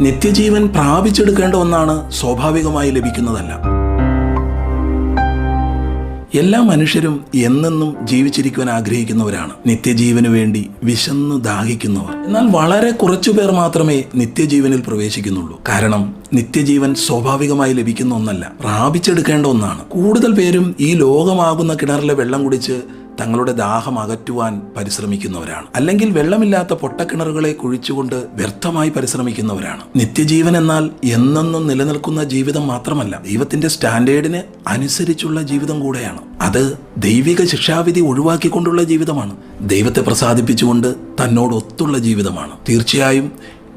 നിത്യജീവൻ പ്രാപിച്ചെടുക്കേണ്ട ഒന്നാണ്, സ്വാഭാവികമായി ലഭിക്കുന്നതല്ല. എല്ലാ മനുഷ്യരും എന്നെന്നും ജീവിച്ചിരിക്കുവാൻ ആഗ്രഹിക്കുന്നവരാണ്, നിത്യജീവന് വേണ്ടി വിശന്നു ദാഹിക്കുന്നവർ. എന്നാൽ വളരെ കുറച്ചുപേർ മാത്രമേ നിത്യജീവനിൽ പ്രവേശിക്കുന്നുള്ളൂ. കാരണം നിത്യജീവൻ സ്വാഭാവികമായി ലഭിക്കുന്ന ഒന്നല്ല, പ്രാപിച്ചെടുക്കേണ്ട ഒന്നാണ്. കൂടുതൽ പേരും ഈ ലോകമാകുന്ന കിണറിലെ വെള്ളം കുടിച്ച് തങ്ങളുടെ ദാഹം അകറ്റുവാൻ പരിശ്രമിക്കുന്നവരാണ്, അല്ലെങ്കിൽ വെള്ളമില്ലാത്ത പൊട്ടക്കിണറുകളെ കുഴിച്ചുകൊണ്ട് വ്യർത്ഥമായി പരിശ്രമിക്കുന്നവരാണ്. നിത്യജീവൻ എന്നാൽ എന്നെന്നും നിലനിൽക്കുന്ന ജീവിതം മാത്രമല്ല, ദൈവത്തിന്റെ സ്റ്റാൻഡേർഡിന് അനുസരിച്ചുള്ള ജീവിതം കൂടെയാണ്. അത് ദൈവിക ശിക്ഷാവിധി ഒഴിവാക്കിക്കൊണ്ടുള്ള ജീവിതമാണ്, ദൈവത്തെ പ്രസാദിപ്പിച്ചുകൊണ്ട് തന്നോടൊത്തുള്ള ജീവിതമാണ്. തീർച്ചയായും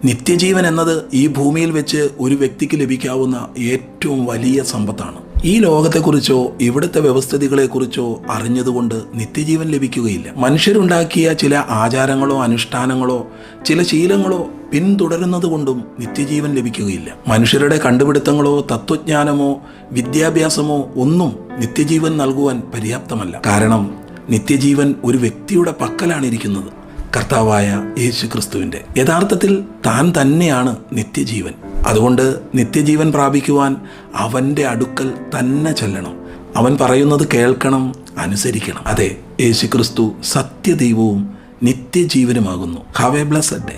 നിത്യജീവൻ എന്നത് ഈ ഭൂമിയിൽ വെച്ച് ഒരു വ്യക്തിക്ക് ലഭിക്കാവുന്ന ഏറ്റവും വലിയ സമ്പത്താണ്. ഈ ലോകത്തെക്കുറിച്ചോ ഇവിടുത്തെ വ്യവസ്ഥിതികളെക്കുറിച്ചോ അറിഞ്ഞതുകൊണ്ട് നിത്യജീവൻ ലഭിക്കുകയില്ല. മനുഷ്യരുണ്ടാക്കിയ ചില ആചാരങ്ങളോ അനുഷ്ഠാനങ്ങളോ ചില ശീലങ്ങളോ പിന്തുടരുന്നത് കൊണ്ടും നിത്യജീവൻ ലഭിക്കുകയില്ല. മനുഷ്യരുടെ കണ്ടുപിടുത്തങ്ങളോ തത്വജ്ഞാനമോ വിദ്യാഭ്യാസമോ ഒന്നും നിത്യജീവൻ നൽകുവാൻ പര്യാപ്തമല്ല. കാരണം നിത്യജീവൻ ഒരു വ്യക്തിയുടെ പക്കലാണ് ഇരിക്കുന്നത്, കർത്താവായ യേശു ക്രിസ്തുവിൻ്റെ. യഥാർത്ഥത്തിൽ താൻ തന്നെയാണ് നിത്യജീവൻ. അതുകൊണ്ട് നിത്യജീവൻ പ്രാപിക്കുവാൻ അവൻ്റെ അടുക്കൽ തന്നെ ചെല്ലണം. അവൻ പറയുന്നത് കേൾക്കണം, അനുസരിക്കണം. അതെ, യേശു ക്രിസ്തു സത്യദൈവവും നിത്യജീവനുമാകുന്നു. Have a blessed day.